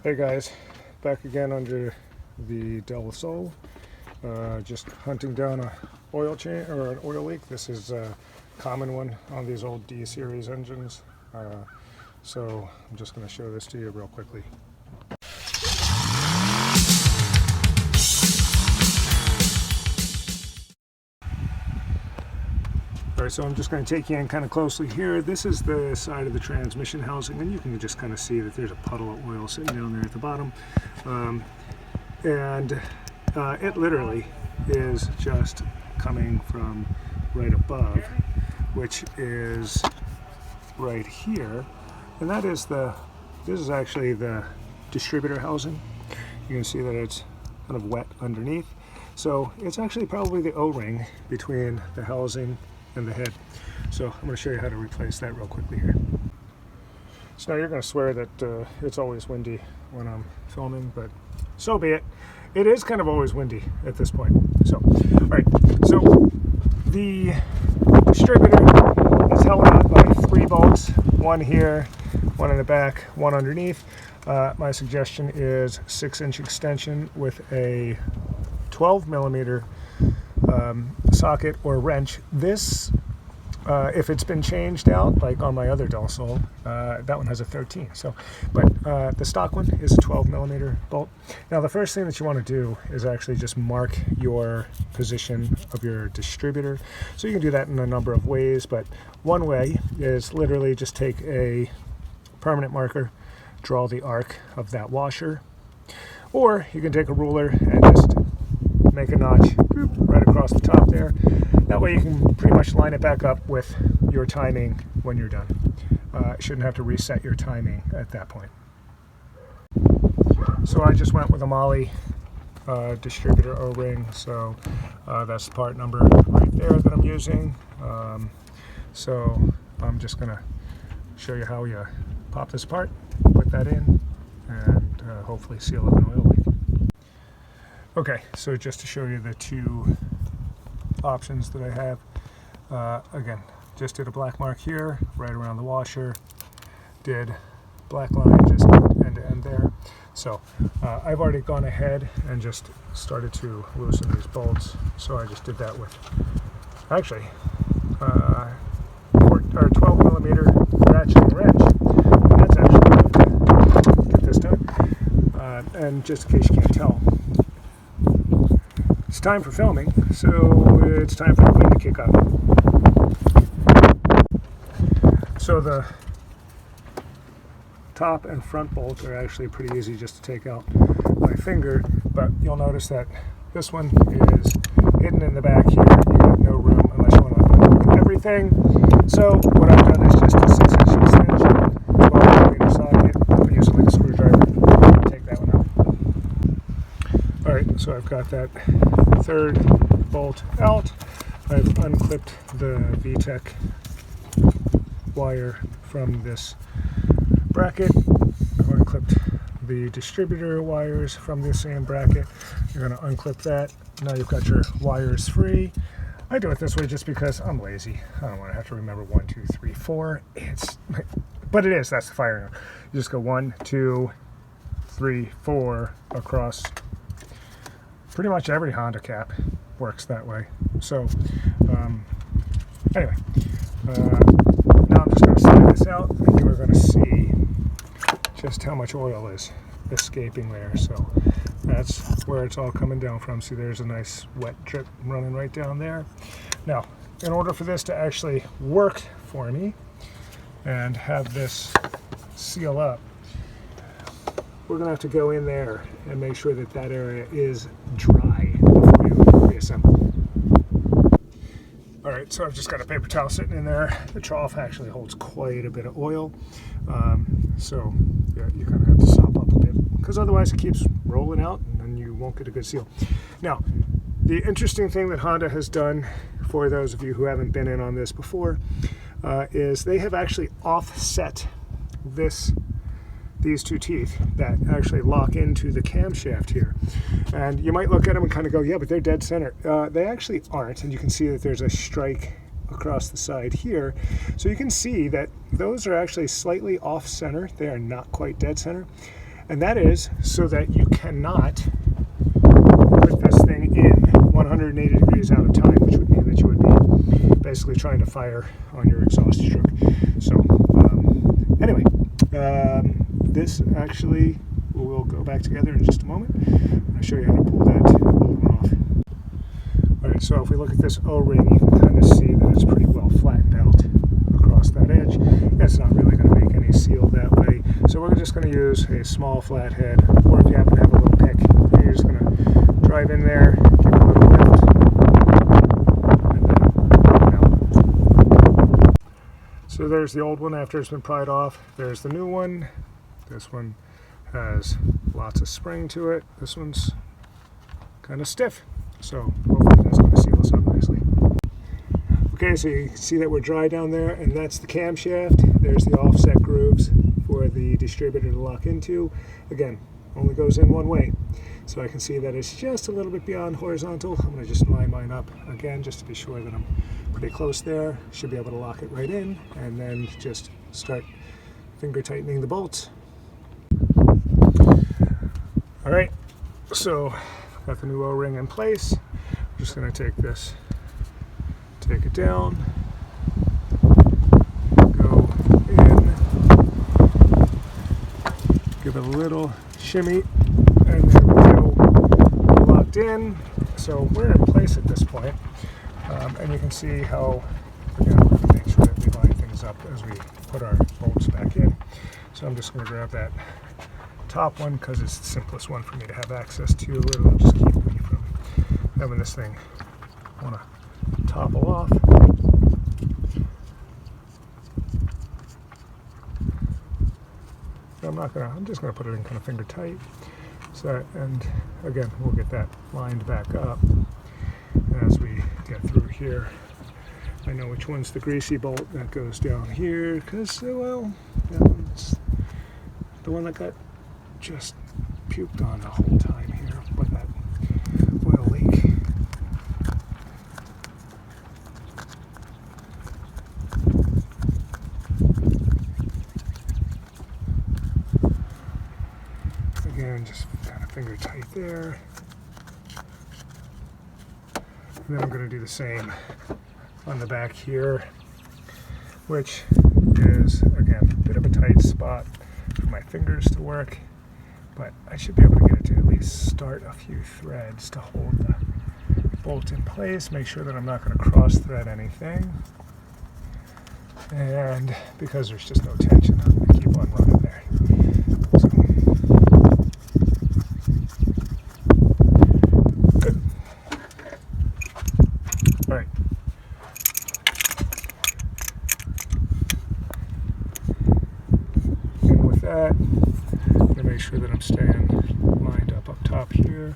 Hey guys, back again under the DelSol. Just hunting down a oil change or an oil leak. This is a common one on these old D series engines. So I'm just going to show this to you real quickly. Alright, so I'm just going to take you in kind of closely here. This is the side of the transmission housing, and you can just kind of see that there's a puddle of oil sitting down there at the bottom. It literally is just coming from right above, which is right here. And that is this is actually the distributor housing. You can see that it's kind of wet underneath. So it's actually probably the O-ring between the housing and the head. So I'm going to show you how to replace that real quickly here. So now you're going to swear that it's always windy when I'm filming, but so be it. It is kind of always windy at this point. So, all right. So the distributor is held on by 3 bolts, one here, one in the back, one underneath. My suggestion is 6-inch extension with a 12 millimeter socket or wrench. This, if it's been changed out, like on my other DelSol, that one has a 13. So, but the stock one is a 12 millimeter bolt. Now, the first thing that you want to do is actually just mark your position of your distributor. So you can do that in a number of ways, but one way is literally just take a permanent marker, draw the arc of that washer, or you can take a ruler and just make a notch right across the top there. That way you can pretty much line it back up with your timing when you're done. Shouldn't have to reset your timing at that point. So I just went with a Molly Distributor O-ring, so that's the part number right there that I'm using. So I'm just going to show you how you pop this apart, put that in, and hopefully seal up an oil leak. Okay, so just to show you the 2 options that I have. Again, just did a black mark here, right around the washer. Did black line just end to end there. So I've already gone ahead and just started to loosen these bolts. So I just did that with actually 12 millimeter ratchet and wrench. And that's actually enough to get this done. And just in case you can't tell, it's time for filming, so it's time for the wind to kick up. So the top and front bolts are actually pretty easy just to take out my finger, but you'll notice that this one is hidden in the back here. You have no room unless you want to unhook everything. So what I've done is just a 6-inch extension, 12 millimeter socket. I'll use like a screwdriver to take that one out. Alright, so I've got that 3rd bolt out. I've unclipped the VTEC wire from this bracket. I've unclipped the distributor wires from this same bracket. You're going to unclip that. Now you've got your wires free. I do it this way just because I'm lazy. I don't want to have to remember 1, 2, 3, 4. But it is. That's the firing. You just go 1, 2, 3, 4 across. Pretty much every Honda cap works that way. So anyway, now I'm just going to slide this out, and you are going to see just how much oil is escaping there. So that's where it's all coming down from. See, there's a nice wet drip running right down there. Now, in order for this to actually work for me and have this seal up, we're going to have to go in there and make sure that that area is dry before you reassemble. Alright, so I've just got a paper towel sitting in there. The trough actually holds quite a bit of oil. So yeah, you kind of have to sop up a bit, because otherwise it keeps rolling out and then you won't get a good seal. Now, the interesting thing that Honda has done, for those of you who haven't been in on this before, is they have actually offset these 2 teeth that actually lock into the camshaft here. And you might look at them and kind of go, yeah, but they're dead center. They actually aren't, and you can see that there's a strike across the side here. So you can see that those are actually slightly off center. They are not quite dead center. And that is so that you cannot put this thing in 180 degrees out of time, which would mean that you would be basically trying to fire on your exhaust stroke. So anyway, this actually will go back together in just a moment. I'm going to show you how to pull that old one off. Alright, so if we look at this O-ring, you can kind of see that it's pretty well flattened out across that edge. It's not really going to make any seal that way. So we're just going to use a small flat head, or if you happen to have a little pick, you're just going to drive in there, give it a little lift, and then pull it out. So there's the old one after it's been pried off. There's the new one. This one has lots of spring to it. This one's kind of stiff. So hopefully that's going to seal us up nicely. Okay, so you can see that we're dry down there, and that's the camshaft. There's the offset grooves for the distributor to lock into. Again, only goes in one way. So I can see that it's just a little bit beyond horizontal. I'm going to just line mine up again just to be sure that I'm pretty close there. Should be able to lock it right in, and then just start finger tightening the bolts. All right, so got the new O-ring in place. I'm just going to take this, take it down, go in, give it a little shimmy, and there we go, locked in. So we're in place at this point, and you can see how, again, we're going to make sure that we line things up as we put our bolts back in. So I'm just going to grab that top one because it's the simplest one for me to have access to. It'll just keep me from having this thing want to topple off. So I'm just gonna put it in kind of finger tight. So, and again, we'll get that lined back up as we get through here. I know which one's the greasy bolt that goes down here because, well, that one's the one that got just puked on the whole time here by that oil leak. Again, just kind of finger tight there. And then I'm going to do the same on the back here, which is, again, a bit of a tight spot for my fingers to work. But I should be able to get it to at least start a few threads to hold the bolt in place, make sure that I'm not going to cross thread anything. And because there's just no tension, I'm going to keep on running there. So, good. All right. And with that, to make sure that I'm staying lined up top here.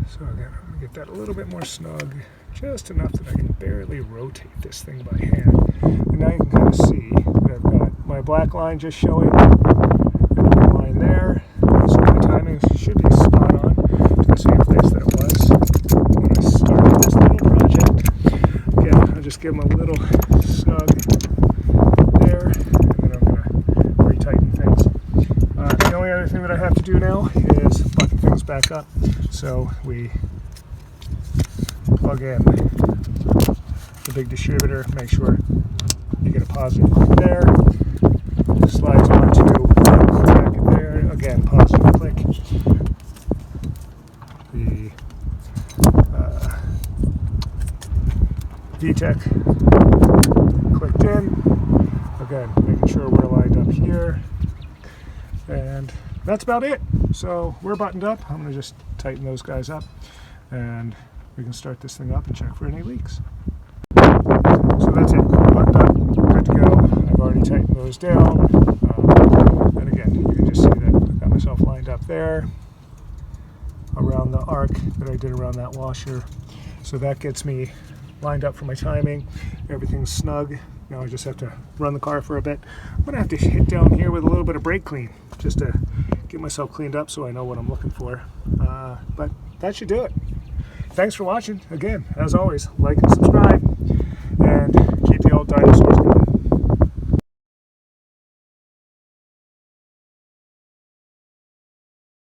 So again, I'm going to get that a little bit more snug, just enough that I can barely rotate this thing by hand. And now you can kind of see that I've got my black line just showing, and a blue line there. So my timing should be spot on to the same place that it was when I started this little project. Again, I'll just give them a little snug there. The only other thing that I have to do now is button things back up. So we plug in the big distributor, make sure you get a positive click there, slides onto the bracket there, again positive click, the VTEC clicked in, again making sure we're lined up here. And that's about it. So we're buttoned up. I'm going to just tighten those guys up and we can start this thing up and check for any leaks. So that's it. Buttoned up, good to go. I've already tightened those down. And again, you can just see that I've got myself lined up there around the arc that I did around that washer. So that gets me lined up for my timing. Everything's snug. Now I just have to run the car for a bit. I'm going to have to hit down here with a little bit of brake clean just to get myself cleaned up so I know what I'm looking for. But that should do it. Thanks for watching. Again, as always, like and subscribe.